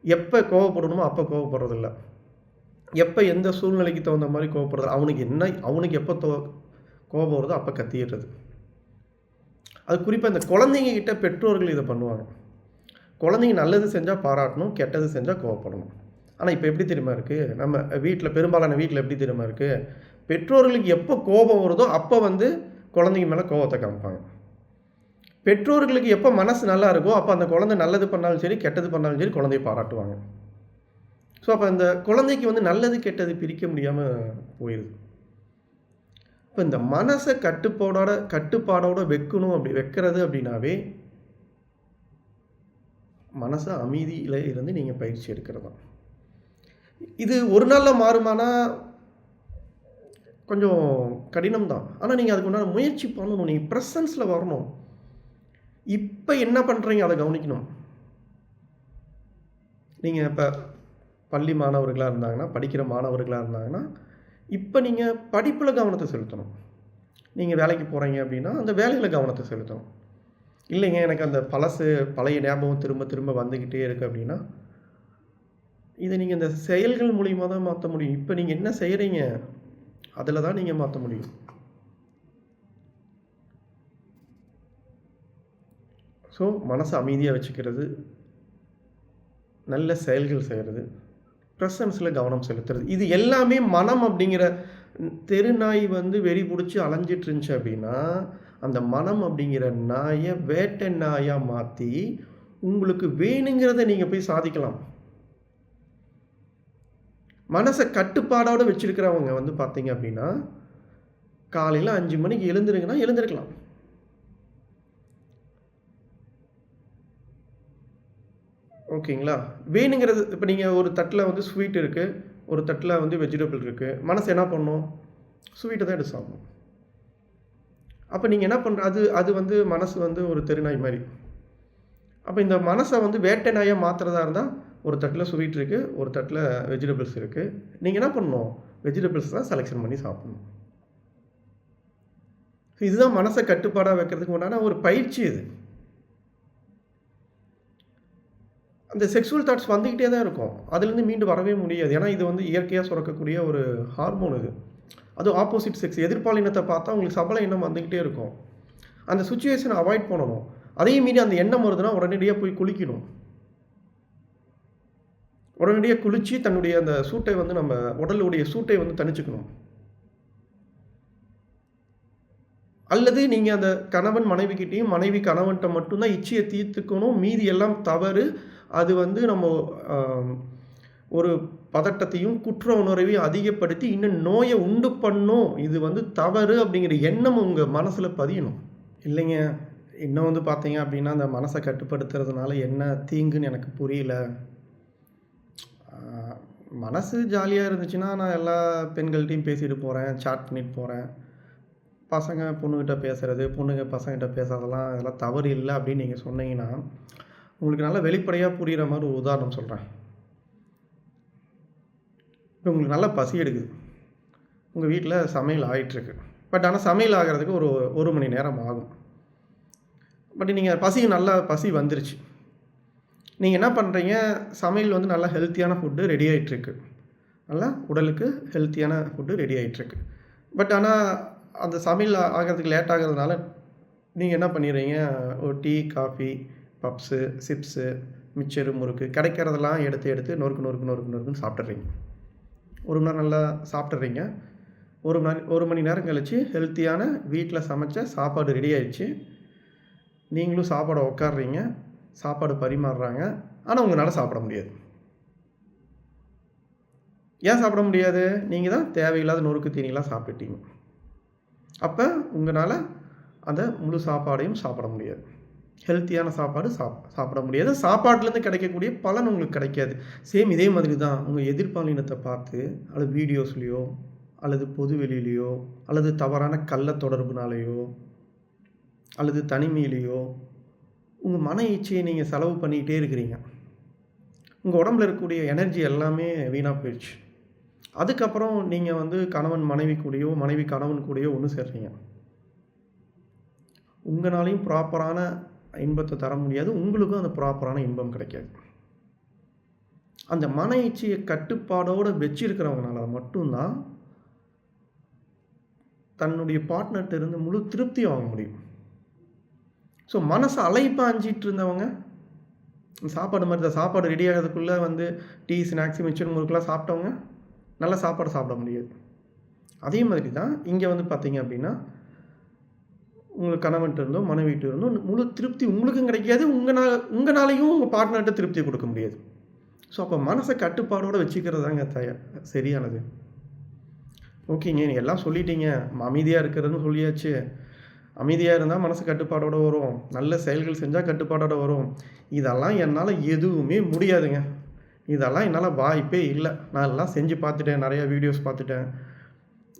எப்போ கோவப்படணுமோ அப்போ கோவப்படுறதில்ல. எப்போ எந்த சூழ்நிலைக்கு தகுந்த மாதிரி கோவப்படுறது, அவனுக்கு எப்போ கோபம் வருதோ அப்போ கத்திடுறது. அது குறிப்பாக இந்த குழந்தைங்க கிட்ட பெற்றோர்கள் இதை பண்ணுவாங்க. குழந்தைங்க நல்லது செஞ்சால் பாராட்டணும், கெட்டது செஞ்சால் கோவப்படணும். ஆனால் இப்போ எப்படி தெரியுமா இருக்குது, நம்ம வீட்டில் பெரும்பாலான வீட்டில் எப்படி தெரியுமா இருக்குது, பெற்றோர்களுக்கு எப்போ கோபம் வருதோ அப்போ வந்து குழந்தைங்க மேலே கோபத்தை காமிப்பாங்க. பெற்றோர்களுக்கு எப்போ மனசு நல்லா இருக்கோ அப்போ அந்த குழந்தை நல்லது பண்ணாலும் சரி, கெட்டது பண்ணாலும் சரி குழந்தைய பாராட்டுவாங்க. ஸோ அப்போ அந்த குழந்தைக்கு வந்து நல்லது கெட்டது பிரிக்க முடியாமல் போயிடுது. இப்போ இந்த மனசை கட்டுப்பாடோட வைக்கிறது அப்படின்னாவே மனசை அமைதியில் இருந்து நீங்கள் பயிற்சி எடுக்கிறது தான். இது ஒரு நாளில் மாறுமானா கொஞ்சம் கடினம் தான். ஆனால் நீங்கள் அதுக்கு உண்டான முயற்சி பண்ணணும். நீங்கள் ப்ரெசன்ஸில் வரணும். இப்போ என்ன பண்ணுறீங்க அதை கவனிக்கணும். நீங்கள் இப்போ பள்ளி மாணவர்களாக இருந்தாங்கன்னா, படிக்கிற மாணவர்களாக இருந்தாங்கன்னா, இப்போ நீங்கள் படிப்பில் கவனத்தை செலுத்தணும். நீங்கள் வேலைக்கு போகிறீங்க அப்படின்னா அந்த வேலையில் கவனத்தை செலுத்தணும். இல்லைங்க எனக்கு அந்த பழைய ஞாபகம் திரும்ப திரும்ப வந்துக்கிட்டே இருக்குது அப்படின்னா, இதை நீங்கள் இந்த செயல்கள் மூலிமா தான் மாற்ற முடியும். இப்போ நீங்கள் என்ன செய்கிறீங்க அதில் தான் நீங்கள் மாற்ற முடியும். ஸோ மனசை அமைதியாக வச்சுக்கிறது, நல்ல செயல்கள் செய்கிறது, ப்ரெசன்ஸில் கவனம் செலுத்துறது, இது எல்லாமே மனம் அப்படிங்கிற தெருநாய் வந்து வெறி பிடிச்சி அலைஞ்சிட்டு இருந்துச்சு அப்படின்னா, அந்த மனம் அப்படிங்கிற நாயை வேட்டை நாயாக மாற்றி உங்களுக்கு வேணுங்கிறத நீங்கள் போய் சாதிக்கலாம். மனசை கட்டுப்பாடோடு வச்சுருக்கிறவங்க வந்து பார்த்தீங்க அப்படின்னா, காலையில் 5 மணிக்கு எழுந்திருக்கலாம். ஓகேங்களா? வேணுங்கிறது இப்போ நீங்கள் ஒரு தட்டில் வந்து ஸ்வீட் இருக்குது, ஒரு தட்டில் வந்து வெஜிடபிள் இருக்குது. மனசு என்ன பண்ணும்? ஸ்வீட்டை தான் எடுத்து சாப்பிடும். அப்போ நீங்கள் என்ன அது வந்து மனசு வந்து ஒரு தெருநாய் மாதிரி. அப்போ இந்த மனசை வந்து வேட்டை நாயாக மாற்றுறதா இருந்தால், ஒரு தட்டில் ஸ்வீட் இருக்குது, ஒரு தட்டில் வெஜிடபிள்ஸ் இருக்குது. நீங்கள் என்ன பண்ணணும்? வெஜிடபிள்ஸ் தான் செலெக்ஷன் பண்ணி சாப்பிடணும். இதுதான் மனசை கட்டுப்பாடாக வைக்கிறதுக்கு உண்டான ஒரு பயிற்சி இது. அந்த செக்ஸுவல் தாட்ஸ் வந்துக்கிட்டே தான் இருக்கும். அதுலேருந்து மீண்டு வரவே முடியாது. ஏன்னா இது வந்து இயற்கையாக சுரக்கக்கூடிய ஒரு ஹார்மோன் இது. அதுவும் ஆப்போசிட் செக்ஸ் எதிர்ப்பாலினத்தை பார்த்தா உங்களுக்கு சபல எண்ணம் வந்துக்கிட்டே இருக்கும். அந்த சுச்சுவேஷனை அவாய்ட் பண்ணணும். அதையும் மீறி அந்த எண்ணம் வருதுன்னா உடனடியாக போய் குளிக்கணும். உடனடியாக குளித்து தன்னுடைய அந்த சூட்டை வந்து நம்ம உடலுடைய சூட்டை வந்து தணிச்சுக்கணும். அல்லது நீங்கள் அந்த கணவன் மனைவிக்கிட்டையும் மனைவி கணவன்கிட்ட மட்டும்தான் இச்சையை தீர்த்துக்கணும். மீதி எல்லாம் தவறு. அது வந்து நம்ம ஒரு பதட்டத்தையும் குற்ற உணர்வையும் அதிகப்படுத்தி இன்னும் நோயை உண்டு பண்ணும். இது வந்து தவறு அப்படிங்கிற எண்ணம் உங்கள் மனசில் பதியணும். இல்லைங்க இன்னும் வந்து பார்த்தீங்க அப்படின்னா அந்த மனசை கட்டுப்படுத்துறதுனால என்ன தீங்குன்னு எனக்கு புரியல. மனசு ஜாலியாக இருந்துச்சுன்னா நான் எல்லா பெண்கள்கிட்டையும் பேசிட்டு போகிறேன், சாட் பண்ணிட்டு போகிறேன். பசங்க பொண்ணுக்கிட்ட பேசுகிறது, பொண்ணுங்க பசங்கிட்ட பேசுறதெல்லாம் அதெல்லாம் தவறு இல்லை அப்படின்னு நீங்கள் சொன்னீங்கன்னா, உங்களுக்கு நல்லா வெளிப்படையாக புரிகிற மாதிரி ஒரு உதாரணம் சொல்கிறேன். இப்போ உங்களுக்கு நல்லா பசி எடுக்குது. உங்கள் வீட்டில் சமையல் ஆகிட்டுருக்கு. பட் ஆனால் சமையல் ஆகிறதுக்கு ஒரு மணி நேரம் ஆகும். பட் நீங்கள் நல்லா பசி வந்துருச்சு. நீங்கள் என்ன பண்ணுறீங்க, சமையல் வந்து நல்லா ஹெல்த்தியான ஃபுட்டு ரெடி ஆகிட்டுருக்கு. நல்லா உடலுக்கு ஹெல்த்தியான ஃபுட்டு ரெடி ஆகிட்டுருக்கு. பட் ஆனால் அந்த சமையல் ஆகிறதுக்கு லேட் ஆகிறதுனால நீங்கள் என்ன பண்ணிடுறீங்க, ஒரு டீ, காஃபி, பப்ஸு, சிப்ஸு, மிச்சரு, முறுக்கு கிடைக்கிறதெல்லாம் எடுத்து நொறுக்குன்னு சாப்பிட்றீங்க. ஒரு மணி நேரம் நல்லா சாப்பிட்றீங்க. ஒரு மணி நேரம் கழித்து ஹெல்த்தியான வீட்டில் சமைச்ச சாப்பாடு ரெடி ஆகிடுச்சு. நீங்களும் சாப்பாடை உட்காடுறீங்க, சாப்பாடு பரிமாறுறாங்க. ஆனால் உங்களால் சாப்பிட முடியாது. ஏன் சாப்பிட முடியாது? நீங்கள் தான் தேவையில்லாத நொறுக்கு தீனிலாம் சாப்பிட்டுட்டீங்க. அப்போ உங்களால் அந்த முழு சாப்பாடையும் சாப்பிட முடியாது. ஹெல்த்தியான சாப்பாடு சாப்பிட முடியாது. சாப்பாட்டிலேருந்து கிடைக்கக்கூடிய பலன் உங்களுக்கு கிடைக்காது. சேம் இதே மாதிரி தான் உங்கள் எதிர்ப்பாலினத்தை பார்த்து அல்லது வீடியோஸ்லேயோ அல்லது பொது வெளியிலையோ அல்லது தவறான கள்ள தொடர்புனாலேயோ அல்லது தனிமையிலையோ உங்கள் மன இச்சையை நீங்கள் செலவு பண்ணிக்கிட்டே இருக்கிறீங்க. உங்கள் உடம்புல இருக்கக்கூடிய எனர்ஜி எல்லாமே வீணாக போயிடுச்சு. அதுக்கப்புறம் நீங்கள் வந்து கணவன் மனைவி கூடயோ மனைவி கணவன் கூடயோ ஒன்று சேர்றீங்க. உங்களாலையும் ப்ராப்பரான இன்பத்தை தர முடியாது. உங்களுக்கும் அந்த ப்ராப்பரான இன்பம் கிடைக்காது. அந்த மன இச்சையை கட்டுப்பாடோடு வச்சிருக்கிறவங்கனால மட்டும்தான் தன்னுடைய பார்ட்னர்கிட்ட இருந்து முழு திருப்தி வாங்க முடியும். ஸோ மனசை அலைப்பாஞ்சிட்டு இருந்தவங்க சாப்பாடு மாதிரி தான், சாப்பாடு ரெடி ஆகிறதுக்குள்ளே வந்து டீ, ஸ்நாக்ஸு, மிச்சர் முறுக்கெலாம் சாப்பிட்டவங்க நல்ல சாப்பாடு சாப்பிட முடியாது. அதே மாதிரி தான் இங்கே வந்து பார்த்தீங்க அப்படின்னா, உங்களுக்கு கணவன்கிட்ட இருந்தோ மனைவிட்டு இருந்தோ முழு திருப்தி உங்களுக்கும் கிடைக்காது. உங்களாலையும் உங்கள் பார்ட்னர்கிட்ட திருப்தி கொடுக்க முடியாது. ஸோ அப்போ மனசை கட்டுப்பாடோடு வச்சுக்கிறது தாங்க சரியானது. ஓகேங்க, நீங்கள் எல்லாம் சொல்லிட்டீங்க, அமைதியாக இருக்கிறதுன்னு சொல்லியாச்சு. அமைதியாக இருந்தால் மனசு கட்டுப்பாடோடு வரும், நல்ல செயல்கள் செஞ்சால் கட்டுப்பாடோடு வரும். இதெல்லாம் என்னால் எதுவுமே முடியாதுங்க. இதெல்லாம் என்னால் வாய்ப்பே இல்லை. நான் எல்லாம் செஞ்சு பார்த்துட்டேன், நிறையா வீடியோஸ் பார்த்துட்டேன்,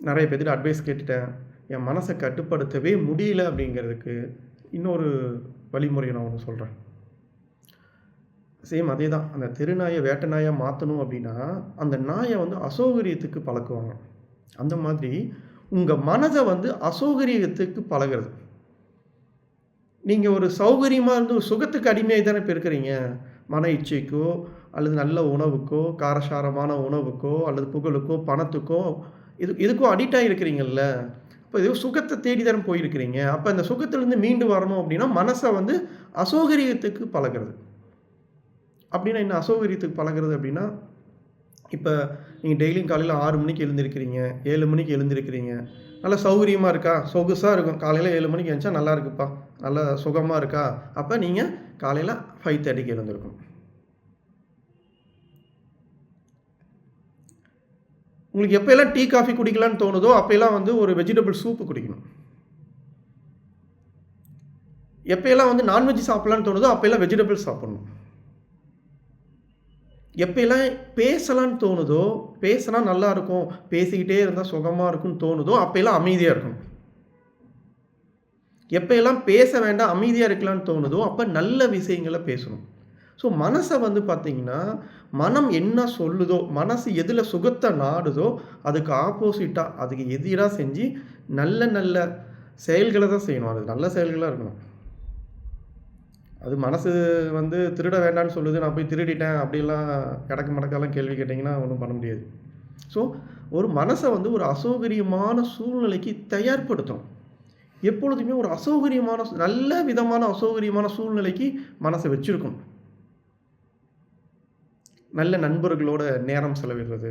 நிறைய பேர்கிட்ட அட்வைஸ் கேட்டுட்டேன். என் மனசை கட்டுப்படுத்தவே முடியல அப்படிங்கிறதுக்கு இன்னொரு வழிமுறையை நான் ஒன்று சொல்கிறேன். சேம் அதே தான். அந்த தெரு நாயை வேட்டை நாயாக மாற்றணும் அப்படின்னா அந்த நாயை வந்து அசௌகரியத்துக்கு பழக்குவாங்க. அந்த மாதிரி உங்கள் மனதை வந்து அசௌகரியத்துக்கு பழகிறது. நீங்கள் ஒரு சௌகரியமாக இருந்து சுகத்துக்கு அடிமையாக தானே இப்போ இருக்கிறீங்க. மன இச்சைக்கோ அல்லது நல்ல உணவுக்கோ, காரசாரமான உணவுக்கோ அல்லது புகழுக்கோ, பணத்துக்கோ எதுக்கோ அடிக்ட் ஆகிருக்கிறீங்கல்ல. இப்போ ஏதோ சுகத்தை தேடி தானே போயிருக்கிறீங்க. அப்போ அந்த சுகத்திலேருந்து மீண்டு வரணும் அப்படின்னா மனசை வந்து அசௌகரியத்துக்கு பழகிறது. அப்படின்னா என்ன அசௌகரியத்துக்கு பழகிறது அப்படின்னா, இப்போ நீங்கள் டெய்லியும் காலையில் 6 மணிக்கு எழுந்திருக்கிறீங்க, 7 மணிக்கு எழுந்திருக்கிறீங்க. நல்லா சௌகரியமாக இருக்கா, சொகுசாக இருக்கும். காலையில் 7 மணிக்கு எழுந்திரிச்சா நல்லா இருக்குப்பா, நல்லா சுகமாக இருக்கா. அப்போ நீங்கள் காலையில் 5:30க்கு எழுந்திருக்கும். உங்களுக்கு எப்போயெல்லாம் டீ காஃபி குடிக்கலான்னு தோணுதோ அப்போயெல்லாம் வந்து ஒரு வெஜிடபிள் சூப்பு குடிக்கணும். எப்போயெல்லாம் வந்து நான்வெஜ் சாப்பிட்லான்னு தோணுதோ அப்போயெல்லாம் வெஜிடபிள் சாப்பிட்ணும். எப்போயெல்லாம் பேசலான்னு தோணுதோ, பேசினா நல்லாயிருக்கும், பேசிக்கிட்டே இருந்தால் சுகமாக இருக்கும்னு தோணுதோ அப்போயெல்லாம் அமைதியாக இருக்கணும். எப்போயெல்லாம் பேச வேண்டாம் அமைதியாக இருக்கலான்னு தோணுதோ அப்போ நல்ல விஷயங்களை பேசணும். ஸோ மனசை வந்து பார்த்திங்கன்னா, மனம் என்ன சொல்லுதோ, மனசு எதில் சுகத்தை நாடுதோ அதுக்கு ஆப்போசிட்டாக, அதுக்கு எதிராக செஞ்சு நல்ல நல்ல செயல்களை தான் செய்யணும். அது நல்ல செயல்களாக இருக்கணும். அது மனசு வந்து திருட வேண்டாம்னு சொல்லுது, நான் போய் திருடிட்டேன் அப்படிலாம் இடக்கு மடக்கெல்லாம் கேள்வி கேட்டிங்கன்னா ஒன்றும் பண்ண முடியாது. ஸோ ஒரு மனசை வந்து ஒரு அசௌகரியமான சூழ்நிலைக்கு தயார்படுத்தும். எப்பொழுதுமே ஒரு அசௌகரியமான நல்ல விதமான அசௌகரியமான சூழ்நிலைக்கு மனசை வச்சுருக்கணும். நல்ல நண்பர்களோட நேரம் செலவிடுறது,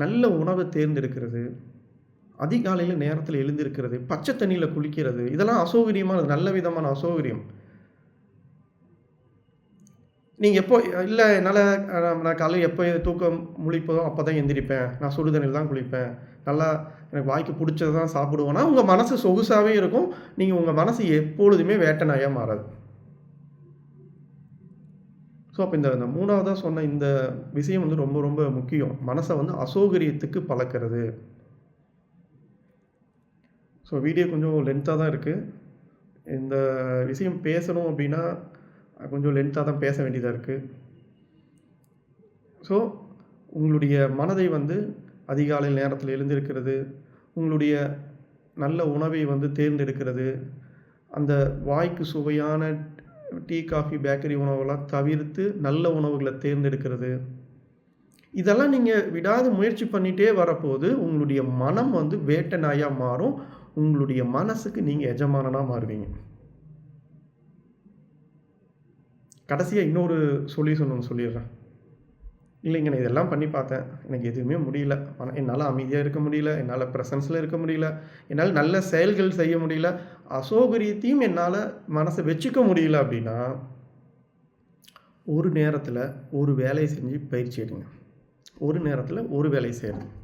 நல்ல உணவை தேர்ந்தெடுக்கிறது, அதிகாலையில் நேரத்தில் எழுந்திருக்கிறது, பச்சை தண்ணியில் குளிக்கிறது, இதெல்லாம் அசௌகரியமானது, நல்ல விதமான அசௌகரியம். நீங்கள் எப்போ இல்லை என்னால் நான் காலையில் எப்போ தூக்கம் முழிப்பதோ அப்போ தான் எந்திரிப்பேன், நான் சுடு தண்ணியில் தான் குளிப்பேன், நல்லா எனக்கு வாய்க்கு பிடிச்சது தான் சாப்பிடுவேன்னா உங்கள் மனசு சொகுசாகவே இருக்கும். நீங்கள் உங்கள் மனசு எப்பொழுதுமே வேட்டை நாயாக மாறாது. ஸோ அப்போ இந்த 3வதாக சொன்ன இந்த விஷயம் வந்து ரொம்ப ரொம்ப முக்கியம். மனசை வந்து அசௌகரியத்துக்கு பழக்கிறது. ஸோ வீடியோ கொஞ்சம் லென்த்தாக தான் இருக்குது. இந்த விஷயம் பேசணும் அப்படின்னா கொஞ்சம் லென்த்தாக தான் பேச வேண்டியதாக இருக்குது. ஸோ உங்களுடைய மனதை வந்து அதிகாலை நேரத்தில் எழுந்திருக்கிறது, உங்களுடைய நல்ல உணவை வந்து தேர்ந்தெடுக்கிறது, அந்த வாய்க்கு சுவையான டீ, காஃபி, பேக்கரி உணவுகளாம் தவிர்த்து நல்ல உணவுகளை தேர்ந்தெடுக்கிறது, இதெல்லாம் நீங்கள் விடாது முயற்சி பண்ணிகிட்டே வரப்போது உங்களுடைய மனம் வந்து வேட்டை நாயாக மாறும். உங்களுடைய மனசுக்கு நீங்கள் எஜமானனாக மாறுவீங்க. கடைசியாக இன்னொரு சொல்யூஷன் ஒன்று சொல்லிடுறேன். இல்லைங்க, நான் இதெல்லாம் பண்ணி பார்த்தேன், எனக்கு எதுவுமே முடியல, என்னால் அமைதியாக இருக்க முடியல, என்னால் ப்ரெசன்ஸில் இருக்க முடியல, என்னால் நல்ல செயல்கள் செய்ய முடியல, அசௌகரியத்தையும் என்னால் மனசை வச்சுக்க முடியல அப்படின்னா ஒரு நேரத்தில் ஒரு வேலையை செஞ்சு பயிற்சி எடுங்க. ஒரு நேரத்தில் ஒரு வேலையை செய்யணும்.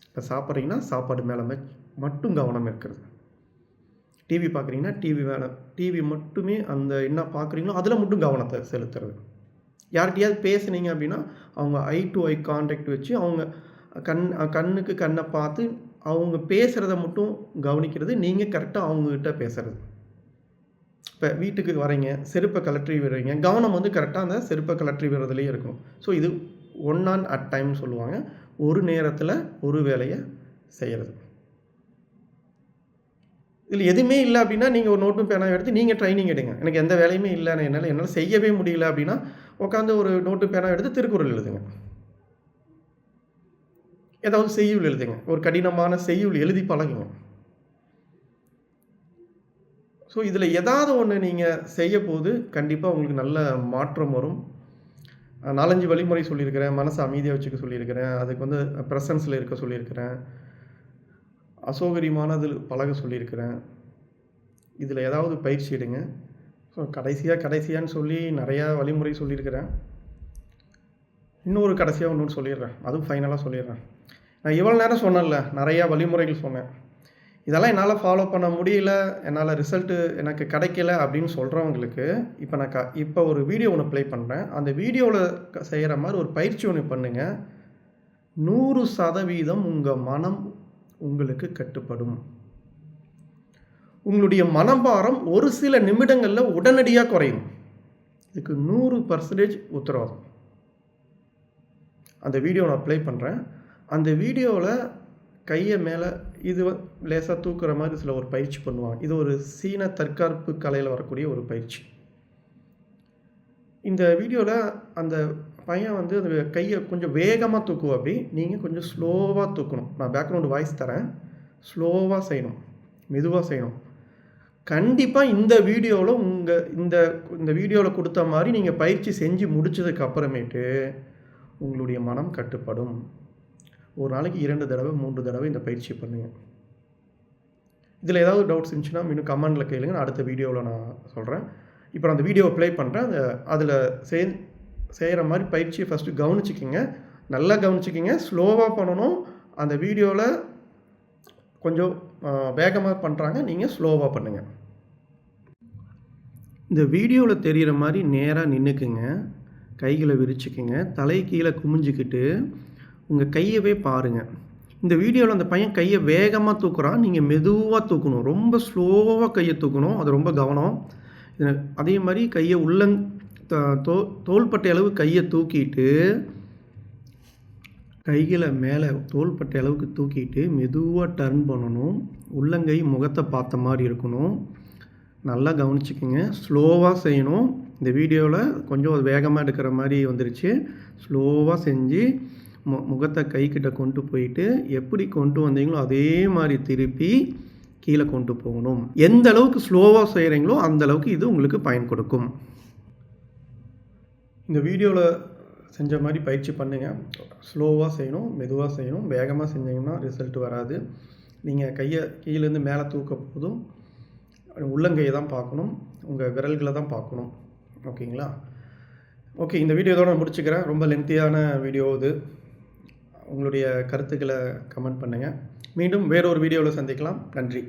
இப்போ சாப்பிட்றீங்கன்னா சாப்பாடு மேலே மட்டும் கவனம் இருக்கிறது. டிவி பார்க்குறீங்கன்னா டிவி மட்டுமே அந்த என்ன பார்க்குறீங்களோ அதில் மட்டும் கவனத்தை செலுத்துறது. யார்கிட்டையாவது பேசுனீங்க அப்படின்னா அவங்க ஐ டு ஐ கான்டாக்ட் வச்சு அவங்க கண்ணுக்கு கண்ணை பார்த்து அவங்க பேசுகிறத மட்டும் கவனிக்கிறது, நீங்கள் கரெக்டாக அவங்கக்கிட்ட பேசுகிறது. இப்போ வீட்டுக்கு வரீங்க, செருப்பை கலற்றி விடுறீங்க, கவனம் வந்து கரெக்டாக அந்த செருப்பை கலற்றி விடுறதுலேயே இருக்கும். ஸோ இது 1 on at டைம்னு சொல்லுவாங்க. ஒரு நேரத்தில் ஒரு வேலையை செய்கிறது. இதில எதுவுமே இல்ல அப்படின்னா, நீங்க ஒரு நோட்டும் பேனாவும் எடுத்து நீங்க ட்ரெய்னிங் எடுங்க. எனக்கு எந்த வேலையுமே இல்ல, என்னால செய்யவே முடியல அப்படின்னா, உட்காந்து ஒரு நோட்டு பேனா எடுத்து திருக்குறள் எழுதுங்க. ஏதாவது செய்யுள் எழுதுங்க. ஒரு கடினமான செய்யுள் எழுதி பழகுங்க. ஸோ, இதில ஏதாவது ஒண்ணு நீங்க செய்யப்போது, கண்டிப்பா உங்களுக்கு நல்ல மாற்றம் வரும். 4, 5 வழிமுறை சொல்லியிருக்கிறேன். மனச அமைதியா வச்சுக்க சொல்லியிருக்கிறேன். அதுக்கு வந்து பிரசன்ஸ்ல இருக்க சொல்லியிருக்கிறேன். அசௌகரியமானதில் பழக சொல்லியிருக்கிறேன். இதில ஏதாவது பயிற்சி எடுங்க. ஸோ, கடைசியான்னு சொல்லி நெறையா வழிமுறை சொல்லியிருக்கிறேன். கடைசியா இன்னொன்னு சொல்லிர்றேன். அதுவும் ஃபைனலா சொல்லிர்றேன். நான் இவ்வளோ நேரம் சொன்னேன்ல, நெறையா வழிமுறைகள் சொன்னேன். இதெல்லாம் என்னால ஃபாலோ பண்ண முடியல, என்னால ரிசல்ட்டு எனக்கு கிடைக்கல அப்படின்னு சொல்றவங்களுக்கு, இப்ப ஒரு வீடியோ ஒண்ணு ப்ளே பண்றேன். அந்த வீடியோல செய்ற மாரி ஒரு பயிற்சி ஒண்ணு பண்ணுங்க. 100% உங்க மனம் உங்களுக்கு கட்டுப்படும். உங்களுடைய மனபாரம் ஒரு சில நிமிடங்கள்ல உடனடியா குறையும். இதுக்கு 100% உத்தரவாதம். அந்த வீடியோ நான் ப்ளே பண்றேன். அந்த வீடியோல கைய மேல லேசா தூக்குற மாரி சில ஒரு பயிற்சி பண்ணுவாங்க. இது ஒரு சீன தற்காப்பு கலையில வரக்கூடிய ஒரு பயிற்சி. இந்த வீடியோல அந்த பையன் வந்து அந்த கைய கொஞ்சம் வேகமா தூக்குவாப்படி. நீங்க கொஞ்சம் ஸ்லோவா தூக்கணும். நான் பேக்ரவுண்ட் வாய்ஸ் தரேன். ஸ்லோவா செய்யணும். மெதுவா செய்யணும். கண்டிப்பா இந்த வீடியோல இந்த வீடியோல குடுத்த மாரி நீங்க பயிற்சி செஞ்சு முடிச்சதுக்கு அப்புறமேட்டு, உங்களுடைய மனம் கட்டுப்படும். ஒரு நாளைக்கு 2 தடவ, 3 தடவ இந்த பயிற்சிய பண்ணுங்க. இதில ஏதாவது டவுட்ஸ் இருந்துச்சுன்னா, இன்னும் கமெண்ட்ல கேளுங்க. நான் அடுத்த வீடியோல நான் சொல்றேன். இப்ப நான் அந்த வீடியோவ ப்ளே பண்றேன். அதில செய்ற மாரி பயிற்சிய ஃபர்ஸ்ட்டு கவனிச்சுக்கங்க. நல்லா கவனிச்சுக்கங்க. ஸ்லோவா பண்ணணும். அந்த வீடியோல கொஞ்சம் வேகமா பண்றாங்க. நீங்க ஸ்லோவா பண்ணுங்க. இந்த வீடியோல தெரியிற மாரி நேரா நின்னுக்குங்க. கைகள விரிச்சுக்கங்க. தலை கீழ குமிஞ்சுக்கிட்டு, உங்க கையவே பாருங்க. இந்த வீடியோல அந்த பையன் கைய வேகமா தூக்குறான். நீங்க மெதுவா தூக்கணும். ரொம்ப ஸ்லோவா கைய தூக்கணும். அது ரொம்ப கவனம். அதே மாரி கைய தோள்பட்டை அளவு கைய தூக்கிட்டு, கைகள மேல தோள்பட்டை அளவுக்கு தூக்கிட்டு, மெதுவா டர்ன் பண்ணணும். உள்ளங்கை முகத்த பார்த்த மாரி இருக்கணும். நல்லா கவனிச்சுக்கங்க. ஸ்லோவா செய்யணும். இந்த வீடியோல கொஞ்சம் வேகமா எடுக்கிற மாரி வந்துருச்சு. ஸ்லோவா செஞ்சு முகத்த கைக்கிட்ட கொண்டு போயிட்டு, எப்படி கொண்டு வந்தீங்களோ அதே மாரி திருப்பி கீழ கொண்டு போகணும். எந்த அளவுக்கு ஸ்லோவா செய்றீங்களோ, அந்த அளவுக்கு இது உங்களுக்கு பயன் கொடுக்கும். இந்த வீடியோல செஞ்ச மாரி பயிற்சி பண்ணுங்க. ஸ்லோவா செய்யணும், மெதுவா செய்யணும். வேகமா செஞ்சீங்கன்னா ரிசல்ட் வராது. நீங்க கைய கீழேருந்து மேல தூக்கும்போதும், உள்ளங்கைய தான் பார்க்கணும். உங்க விரல்கள தான் பார்க்கணும். ஓகேங்களா? ஓகே. இந்த வீடியோ இதோட நான் முடிச்சுக்கிறேன். ரொம்ப லென்த்தியான வீடியோ இது. உங்களுடைய கருத்துக்கள கமெண்ட் பண்ணுங்க. மீண்டும் வேறொரு வீடியோல சந்திக்கலாம். நன்றி.